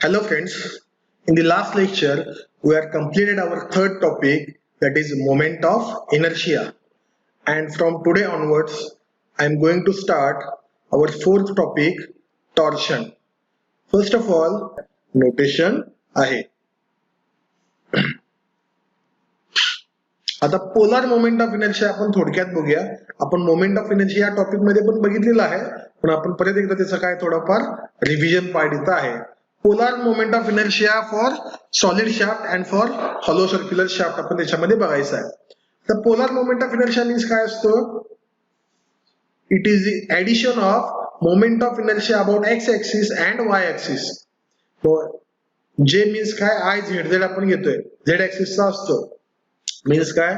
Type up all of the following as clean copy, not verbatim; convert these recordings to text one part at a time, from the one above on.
Hello friends, in the last lecture we have completed our third topic, that is moment of inertia, and from today onwards I am going to start our fourth topic, torsion. First of all, notation आहे. आता polar moment of inertia आपण थोडक्यात बघूया. आपण moment of inertia या topic मध्ये पण बघितलेलं आहे, पण आपण परत एकदा त्याचं काय थोडंफार रिव्हिजन पार्ट इथं आहे. Polar moment of inertia for solid shaft and for hollow circular shaft आपण त्याच्यामध्ये बघायचं आहे. तर polar moment of inertia means काय असतो? It is the addition of moment of inertia about x axis and Y axis. जे means काय, I Z Z आपण घेतोय, झेड ऍक्सिसचा असतो, मीन्स काय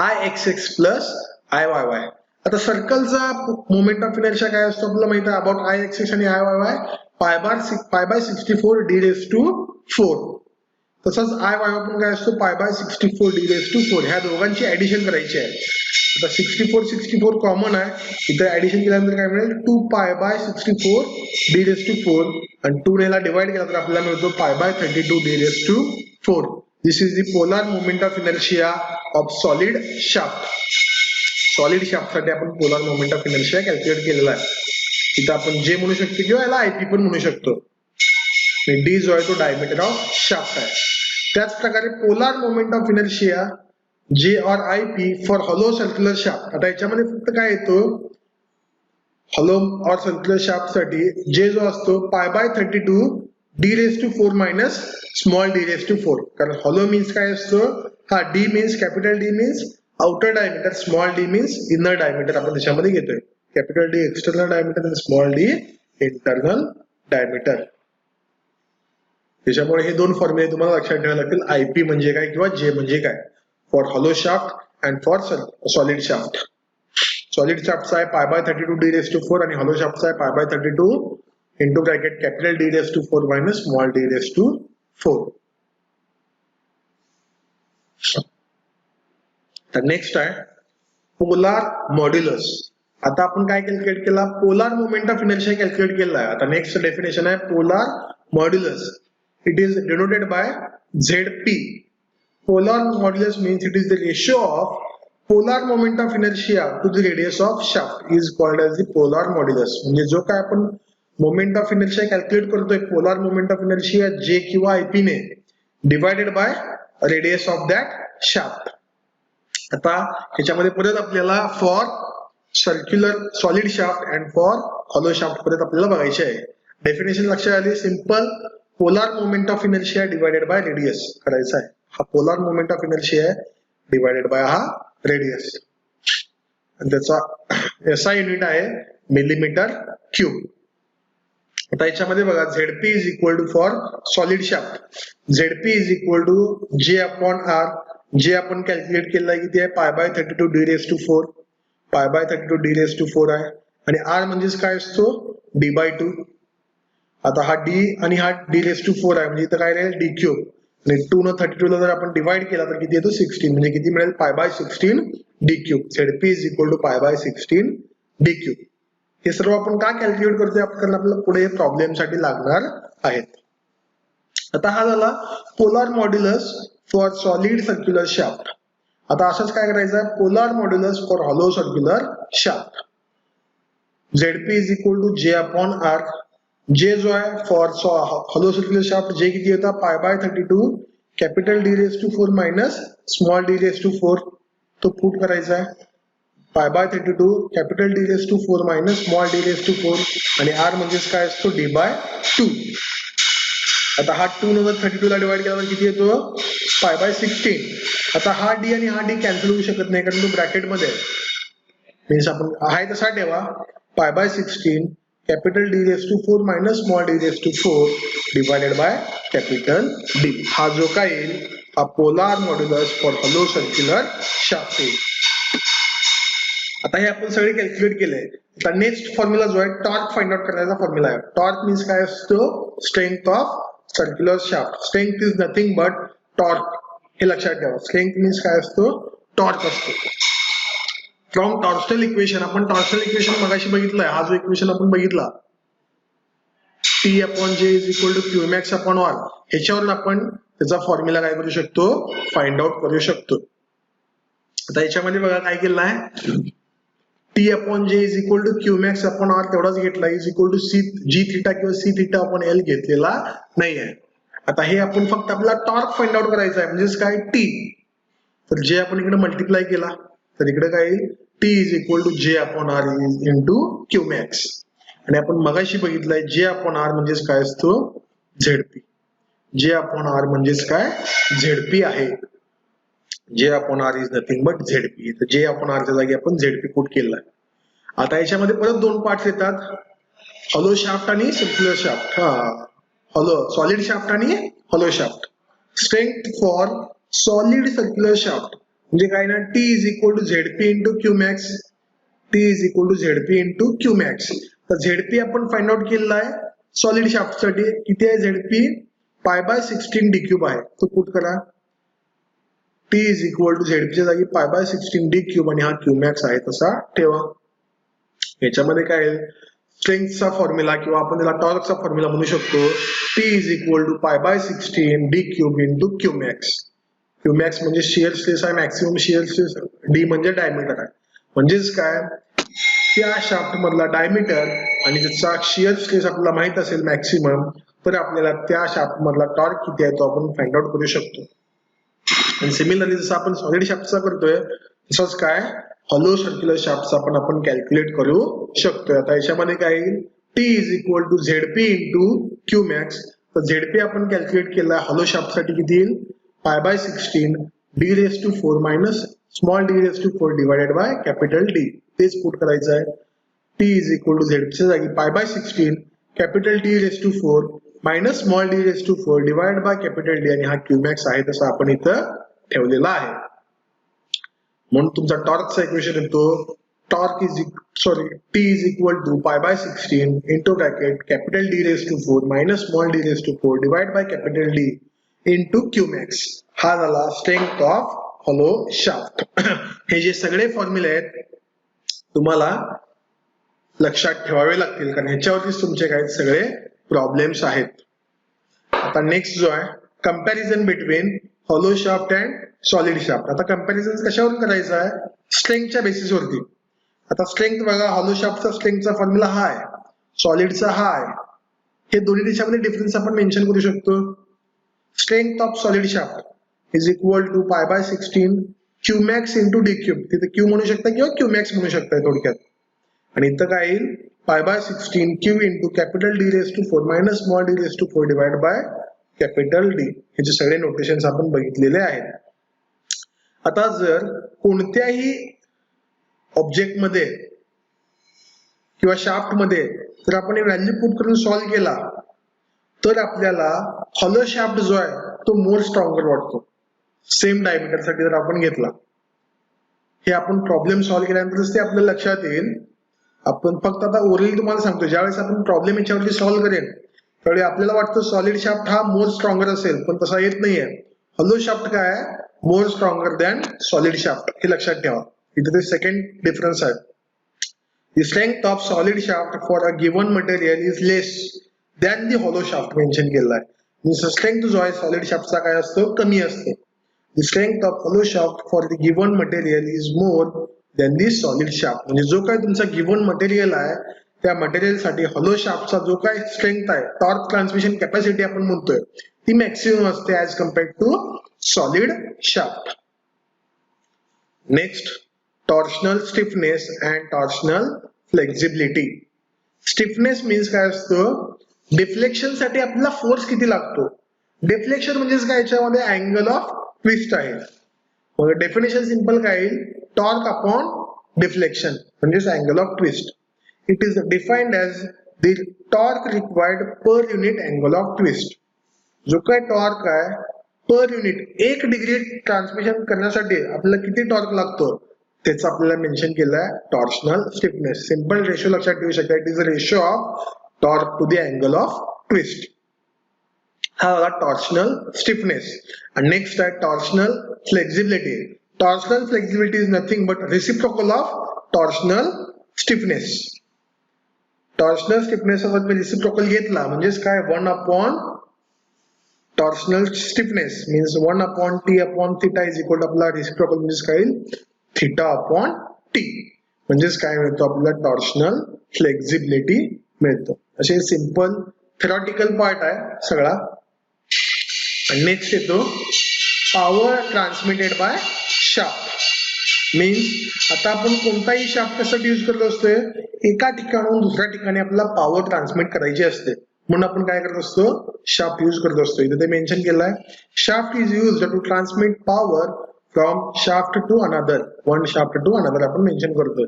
I X x plus I Y Y. आता सर्कलचा moment of inertia काय असतो आपल्याला माहिती आहे, अबाउट आय एक्स एक्स आणि I Y Y pi by 64 D raise to 4. तसंच आय वाय वाय पण काय असतो, pi by 64 D raise to 4. ह्या दोघांची ऍडिशन करायची आहे. आता 64 कॉमन आहे, इथं ऍडिशन केल्यानंतर काय मिळेल, 2 पाय बाय 64 डी रेस टू 4 आणि 2 ने ला डिवाइड केला तर आपल्याला मिळतो pi by 32 D raise to 4. This is the polar moment of inertia of solid shaft. Solid shaft साठी आपण polar moment of inertia calculate केलेला आहे. इथं आपण जे म्हणू शकतो किंवा याला आयपी पण म्हणू शकतो. डी जो आहे तो डायमीटर ऑफ शाफ्ट आहे. त्याच प्रकारे पोलार मोमेंट ऑफ इनर्शिया जे और IP for hollow circular shaft. आता याच्यामध्ये फक्त काय येतो, हॉलो और सर्क्युलर शाफ्ट साठी जे जो असतो pi by 32 D raise to 4 minus small D raise to 4. कारण हॉलो मीन्स काय असतो, हा D means capital D means outer diameter, small D means inner diameter आपण त्याच्यामध्ये घेतोय. कॅपिटल डी एक्सटर्नल डायमीटर आणि स्मॉल डी इंटरनल डायमीटर. त्याच्यामुळे हे दोन फॉर्म्युले तुम्हाला लक्षात ठेवावे लागतील, आयपी म्हणजे काय किंवा जे म्हणजे काय, for hollow shaft and for solid shaft. Solid शाफ्टचा आहे pi by 32 D raise to 4 आणि हॉलो शाफ्टचा आहे pi by 32 into bracket capital D raise to 4 minus small D raise to 4. तर नेक्स्ट आहे पोलार मॉड्युलस. आता आपण काय कॅल्क्युलेट केला, polar moment of inertia calculate केला आहे. आता नेक्स्ट डेफिनेशन आहे polar modulus. It is denoted by ZP. Polar modulus means it is the ratio of polar moment of inertia to the radius of shaft is called as the polar modulus. म्हणजे जो काय आपण moment of inertia calculate करतोय, polar moment of inertia जे किंवा IP ने divided by radius of that shaft. आता ह्याच्यामध्ये परत आपल्याला for circular solid shaft and for hollow shaft परत आपल्याला बघायचे आहे. डेफिनेशन लक्षात आली, simple polar moment of inertia divided by radius करायचा आहे. हा पोलार मोमेंट ऑफ इनर्शिया आहे डिवायडेड बाय हा रेडियस, आणि त्याचा एसआय युनिट आहे मिलीमीटर क्यूब. आता याच्यामध्ये बघा, ZP is equal to for solid shaft, ZP is equal to J upon R. J आपण कॅल्क्युलेट केलं आहे किती आहे, pi by 32 D raise to 4, पाय बाय 32 डी रेस टू 4 आहे. आणि आर म्हणजेच काय असतो, डी बाय 2. आता हा डी आणि हा डी रेस टू 4 आहे, म्हणजे इथं काय राहील डी क्यूब. आणि 2 न 32 ला जर आपण डिवाइड केला तर किती येतो 16, म्हणजे किती मिळेल pi by 16 D cube. ZP is equal to pi by 16 D cube. हे सर्व आपण का कॅल्क्युलेट करतोय, कारण आपल्याला पुढे प्रॉब्लेम साठी लागणार आहेत. आता हा झाला polar modulus for solid circular shaft. आता असंच काय करायचं आहे, polar modulus for hollow circular shaft. ZP is equal to J upon R. J जो आहे फॉर हॉलो सर्क्युलर शाफ्ट जे किती होता, pi by 32 capital D raise to 4 minus small D raise to 4. तो पुट करायचा आहे pi by 32 capital D raise to 4 minus small D raise to 4, आणि R म्हणजेच काय असतो डी बाय 2. आता हा 2 नंतर 32 ला डिवाइड केल्यावर किती येतो, पाय बाय 16. आता हा डी आणि हा डी कॅन्सल होऊ शकत नाही, कारण तो ब्रॅकेट मध्ये मीन्स आपण आहे तसा ठेवा, pi by 16 capital D raise to 4 minus small D raise to 4 divided by capital D. हा जो काय येईल, हा polar modulus for hollow circular shaft येईल. आता हे आपण सगळे कॅल्क्युलेट केले. आता नेक्स्ट फॉर्म्युला जो आहे टॉर्क फाइंड आउट करण्याचा फॉर्म्युला आहे. टॉर्क मीन्स काय असतो, strength of circular shaft. Strength is nothing but torque, हे लक्षात ठेवा. स्ट्रेंथ मीन्स काय असतो, टॉर्क असतो. फ्रॉम टॉर्शनल इक्वेशन, आपण टॉर्शनल इक्वेशन मगाशी बघितलंय, हा जो इक्वेशन आपण बघितला T upon J is equal to Q max upon R. ह्याच्यावरून आपण त्याचा फॉर्म्युला काय करू शकतो, फाइंड आउट करू शकतो. आता याच्यामध्ये बघा काय केलं आहे, T upon J is equal to Q max upon R तेवढाच घेतला, is equal to C G theta किंवा सी थिटा अपॉन एल घेतलेला नाही आहे. आता हे आपण फक्त आपल्याला टॉर्क फाइंड आउट करायचा आहे, म्हणजेच काय टी. तर जे आपण इकडे मल्टिप्लाय केला तर इकडे काय येईल, T is equal to J upon R is into Q max. आणि आपण मगाशी बघितलंय जे अपॉन आर म्हणजेच काय असतो, झेडपी. जे अपॉन आर म्हणजेच काय, झेडपी आहे. J upon R is nothing but ZP. तर जे अपॉन आरच्या जागी आपण झेडपी पुट केला आहे. आता याच्यामध्ये परत दोन पार्ट्स येतात, हॉलो शाफ्ट आणि circular shaft. Hollow solid shaft आणि hollow shaft. Strength for solid circular shaft म्हणजे काय ना, T is equal to ZP into Q max. T is equal to ZP into Q max. तर ZP आपण find out केलेला आहे solid shaft साठी. किती आहे झेडपी, π/16 डी क्यूब आहे. तो पुट करा. टी इज इक्वल टू झेडपीच्या जागी π/16 डी क्यूब आणि हा क्यू मॅक्स आहे तसा ठेवा. याच्यामध्ये काय आहे, स्ट्रेंथचा फॉर्म्युला किंवा आपण त्याला टॉर्कचा फॉर्म्युला म्हणू शकतो. T is equal to π/16 D cube into Q max. Q max म्हणजे शिअर स्ट्रेस आहे, मॅक्सिमम शिअर स्ट्रेस. डी म्हणजे डायमीटर आहे. म्हणजेच काय, त्या शाफ्ट मधला डायमीटर आणि त्याचा शिअर स्ट्रेस आपल्याला माहित असेल मॅक्सिमम, तर आपल्याला त्या शाफ्ट मधला टॉर्क किती आहे तो आपण फाइंड आउट करू शकतो. आणि सिमिलरली जसं आपण सॉलिड शाफ्टचा करतोय तसंच काय हॉलो सर्क्युलर शाफ्टचा पण आपण कॅल्क्युलेट करू शकतोय. आता याच्यामध्ये काय येईल, T is equal to ZP into Q max. तर झेडपी आपण कॅल्क्युलेट केला हॉलो शाफ्टसाठी किती येईल, π/16 D raise to 4 minus small D raise to 4 divided by capital D. तेच पुट करायचं आहे. टी इज इक्वल टू झेडपीच्या जागी π/16 capital D raise to 4 minus small D raise to 4 divide by capital D आणि हा क्यू मॅक्स आहे तसं आपण इथं ठेवलेला आहे. म्हणून तुमचा टॉर्कचा इक्वेशन येतो, torque is T is equal to π/16 into bracket capital D raise to 4 minus small D raise to 4 divide by capital D into Q max. हा झाला स्ट्रेंथ ऑफ हॉलो शाफ्ट. हे जे सगळे फॉर्म्युले आहेत तुम्हाला लक्षात ठेवावे लागतील, कारण ह्याच्यावरतीच तुमचे काही सगळे प्रॉब्लेम्स आहेत. आता नेक्स्ट जो आहे comparison between hollow shaft and solid shaft. आता कंपॅरिझन कशावरून करायचं आहे, स्ट्रेंथच्या बेसिसवरती. आता स्ट्रेंथ बघा, हॉलो शाफ्टचा स्ट्रेंथचा फॉर्म्युला हा आहे, सॉलिडचा हा आहे. हे दोन्ही देशामध्ये डिफरन्स आपण मेन्शन करू शकतो. Strength of solid shaft is equal to π/16 Q max into D cube. तिथे क्यू म्हणू शकता किंवा क्यू मॅक्स म्हणू शकता थोडक्यात. आणि इथं काय येईल, π/16 Q into capital D raise to 4 minus small D raise to 4 divide by capital D. हे जे सगळे नोटेशन्स आपण बघितलेले आहेत. आता जर कोणत्याही ऑब्जेक्ट मध्ये किंवा शाफ्ट मध्ये जर आपण व्हॅल्यू पुट करून सॉल्व्ह केला तर आपल्याला हॉलो शाफ्ट जो आहे तो मोर स्ट्रॉंगर वाटतो. सेम डायमीटर साठी जर आपण घेतला, हे आपण प्रॉब्लेम सॉल्व्ह केल्यानंतरच ते आपल्याला लक्षात येईल. आपण फक्त आता ओरली तुम्हाला सांगतो, ज्यावेळेस आपण प्रॉब्लेम याच्यावरती सॉल्व्ह करेल त्यावेळी आपल्याला वाटतं सॉलिड शाफ्ट हा मोर स्ट्रॉंगर असेल, पण तसा येत नाहीये. हॉलो शाफ्ट काय आहे, मोर स्ट्रॉंगर दॅन सॉलिड शाफ्ट. हे लक्षात ठेवा. इथे ते सेकंड डिफरन्स आहे. The strength of solid shaft for a given material is less than the hollow shaft mention केलेला आहे. म्हणजे स्ट्रेंथ जो आहे सॉलिड शाफ्टचा काय असतो, कमी असतो. The strength of hollow shaft for the given material is more than the solid shaft. म्हणजे जो काय तुमचा गिवन मटेरियल आहे त्या मटेरियल साठी हॉलो शाफ्टचा जो काय स्ट्रेंथ आहे, टॉर्क ट्रान्समिशन कॅपॅसिटी आपण म्हणतोय, ती मॅक्सिमम असते as compared to solid shaft. Next, torsional stiffness and torsional flexibility. Stiffness means काय असतं, डिफ्लेक्शन साठी आपल्याला फोर्स किती लागतो. डिफ्लेक्शन म्हणजेच काय, याच्यामध्ये अँगल ऑफ ट्विस्ट आहे. मग डेफिनेशन सिंपल काय येईल, टॉर्क अपॉन डिफ्लेक्शन म्हणजेच angle of twist. It is defined as the torque required per unit angle of twist. जो काय टॉर्क आहे पर युनिट 1 डिग्री ट्रान्समिशन करण्यासाठी आपल्याला किती टॉर्क लागतो त्याचं आपल्याला मेन्शन केलंय टॉर्शनल स्टिफनेस. सिंपल रेशो लक्षात ठेवू शकता, it is a ratio of torque to the angle of twist. हा झाला टॉर्शनल स्टिफनेस. आणि नेक्स्ट आहे torsional flexibility. Torsional flexibility is nothing but reciprocal of torsional stiffness. Torsional stiffness सोबत मी reciprocal घेतला म्हणजेच काय 1 upon torsional stiffness means 1 upon T upon theta is equal to आपला रिसिप्रोकल म्हणजेच काय थिटा अपॉन टी म्हणजेच काय मिळतो आपल्याला टॉर्शनल फ्लेक्झिबिलिटी मिळतो. असे सिंपल थेरॉटिकल पार्ट आहे सगळा. नेक्स्ट येतो power transmitted by shaft means आता आपण कोणताही शाफ्ट कशासाठी यूज करत असतोय एका ठिकाणाहून दुसऱ्या ठिकाणी आपल्याला पॉवर ट्रान्समिट करायची असते म्हणून आपण काय करत असतो शाफ्ट यूज करत असतो. इथे ते मेन्शन केलंय shaft is used to transmit power from shaft to another one shaft to another आपण मेन्शन करतोय.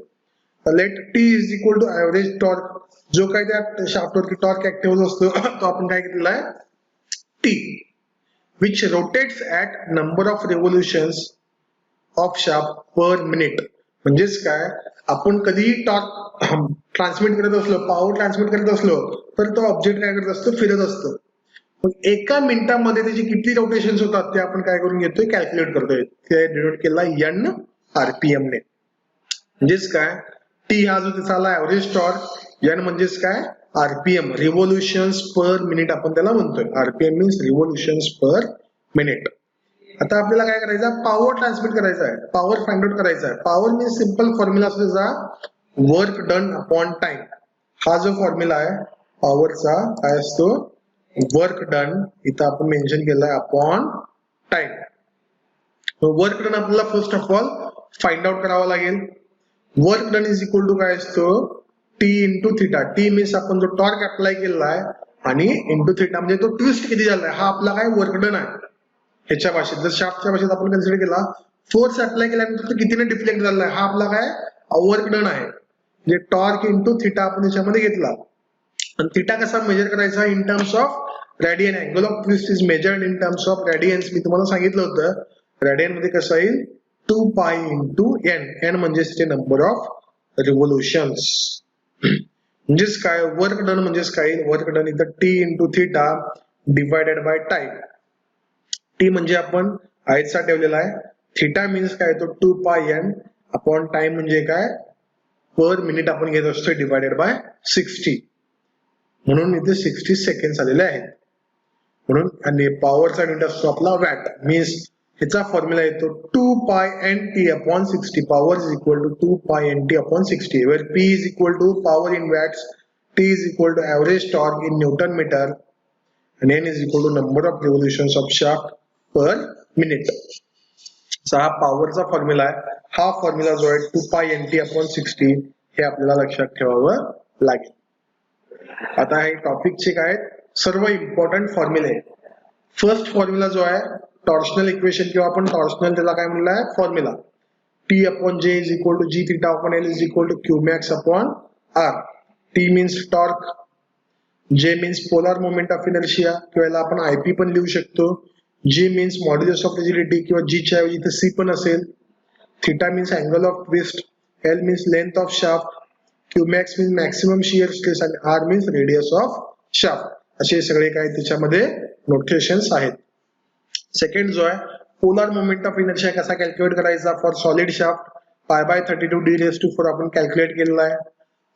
Let T is equal to average torque जो काय त्या शाफ्टवरती टॉर्क ऍक्टिव्ह असतो तो आपण काय केलेला आहे T which rotates at number of revolutions of shaft per minute. म्हणजेच काय आपण कधी टॉर्क ट्रान्समिट करत असलो पॉवर ट्रान्समिट करत असलो तर तो ऑब्जेक्ट काय करत असतो फिरत असतो. मग एका मिनिटामध्ये त्याचे किती रोटेशन्स होतात ते आपण काय करून घेतोय कॅल्क्युलेट करतोय. ते डिनोट केला n RPM ने. म्हणजेच काय टी हा जो त्याचा आला ऍव्हरेज टॉर्क n म्हणजेच काय RPM रिव्होल्युशन्स पर मिनिट आपण त्याला म्हणतोय. RPM means revolutions per minute. आता आपल्याला काय करायचं पॉवर ट्रान्समिट करायचा आहे पॉवर फाइंड आउट करायचा आहे. पॉवर मीन्स सिंपल फॉर्म्युला असतो त्याचा वर्क डन अपॉन टाइम. हा जो फॉर्म्युला आहे पॉवरचा काय असतो वर्क डन इथं आपण मेन्शन केलाय अपॉन टाइम. वर्क डन आपल्याला first of all find out करावा लागेल. Work done is equal to काय असतो T into theta. T means आपण जो टॉर्क अप्लाय केलेला आहे आणि इंटू थिटा म्हणजे तो ट्विस्ट किती झालाय हा आपला काय वर्क डन आहे. ह्याच्या भाषेत जर शाफ्टच्या भाषेत आपण कन्सिडर केला फोर्स अप्लाय केल्यानंतर तो कितीने डिफ्लेक्ट झालाय हा आपला काय वर्क डन आहे. म्हणजे टॉर्क इंटू थिटा आपण याच्यामध्ये घेतला. आणि थिटा कसा मेजर करायचा in terms of radian. Angle of twist is measured in terms of radians. मी तुम्हाला सांगितलं होतं रेडियन मध्ये कसं येईल 2 पाय इंटू एन. एन म्हणजे नंबर ऑफ रिव्होल्युशन्स. म्हणजेच काय वर्क डन म्हणजेच काय वर्क डन इथं T into theta divided by time. T म्हणजे आपण आयतचा ठेवलेला आहे. थिटा मीन्स काय तो 2 पाय एन अपॉन टाइम म्हणजे काय पर मिनिट आपण घेत असतो डिवायडेड बाय 60 म्हणून इथे 60 सेकंड आलेले आहेत. म्हणून आणि पॉवरचा युनिट असतो आपला वॅट मीन्स ह्याचा फॉर्म्युला येतो 2 pi N T upon 60. Power is equal to 2 pi N T upon 60 where P is equal to power in watts, T is equal to average torque in newton metre and N is equal to number of revolutions of shaft per minute. हा पॉवरचा formula आहे. हा formula जो आहे 2 pi N T upon 60 हे आपल्याला लक्षात ठेवावं लागेल. आता हे टॉपिकचे काय सर्व इम्पॉर्टंट फॉर्म्युले. फर्स्ट फॉर्म्युला जो आहे टॉर्शनल इक्वेशन किंवा आपण टॉर्शनल त्याला काय म्हणलं आहे formula T upon J is equal to G theta upon L is equal to Q max upon R. T means torque, J means polar moment of inertia किंवा आपण IP पण लिहू शकतो. G means modulus of rigidity किंवा G च्या ऐवजी इथे C पण असेल. Theta means angle of twist, L means length of shaft, Q max means maximum shear stress आणि R means radius of shaft. असे सगळे काय त्याच्यामध्ये नोटेशन्स आहेत. सेकंड जो आहे पोलर मोमेंट ऑफ इनर्शिया कसा कॅल्क्युलेट करायचा for solid shaft pi by 32 D raise to 4 आपण कॅल्क्युलेट केलेला आहे.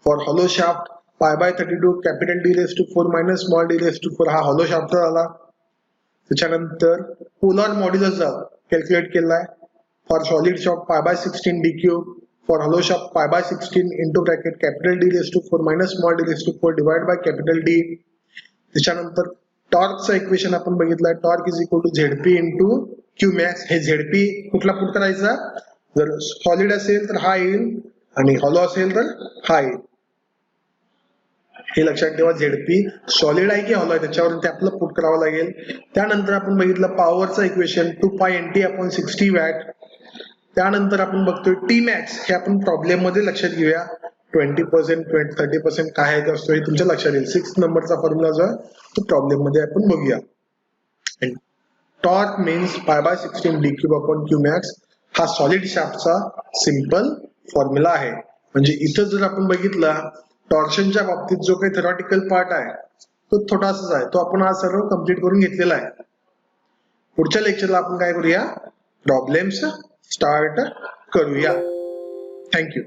For hollow shaft pi by 32 capital D raise to 4 minus small D raise to 4 हा हॉलो शाफ्ट झाला. त्याच्यानंतर पोलर मॉड्युलस कॅल्क्युलेट केलाय for solid shaft pi by 16 D cube, for hollow shaft pi by 16 into bracket capital D raise to 4 minus small D raise to 4 divide by capital D. त्याच्यानंतर टॉर्कचा equation आपण बघितलाय torque is equal to ZP into Q max. हे ZP कुठला put करायचा जर solid असेल तर हा येईल आणि हॉलो असेल तर हा येईल. हे लक्षात ठेवा झेडपी सॉलिड आहे की हॉलो आहे त्याच्यावरून ते आपल्याला पुट करावं लागेल. त्यानंतर आपण बघितलं पॉवरचा equation 2 pi N T upon 60 watt. त्यानंतर आपण बघतोय टी मॅक्स हे आपण प्रॉब्लेम मध्ये लक्षात घेऊया 20% 30% काय आहे असतो हे तुमच्या लक्षात येईल. 6 नंबरचा फॉर्म्युला जो आहे तो प्रॉब्लेम मध्ये आपण बघूया. टॉर्क मीन्स पाय by 16 D cube upon Q max हा सॉलिड शाफ्टचा सिंपल फॉर्म्युला आहे. म्हणजे इथं जर आपण बघितला टॉर्शनच्या बाबतीत जो काही थेरॉटिकल पार्ट आहे तो छोटासाच आहे तो आपण आज सर्व कम्प्लीट करून घेतलेला आहे. पुढच्या लेक्चरला आपण काय करूया प्रॉब्लेम्स स्टार्ट करूया. थँक्यू.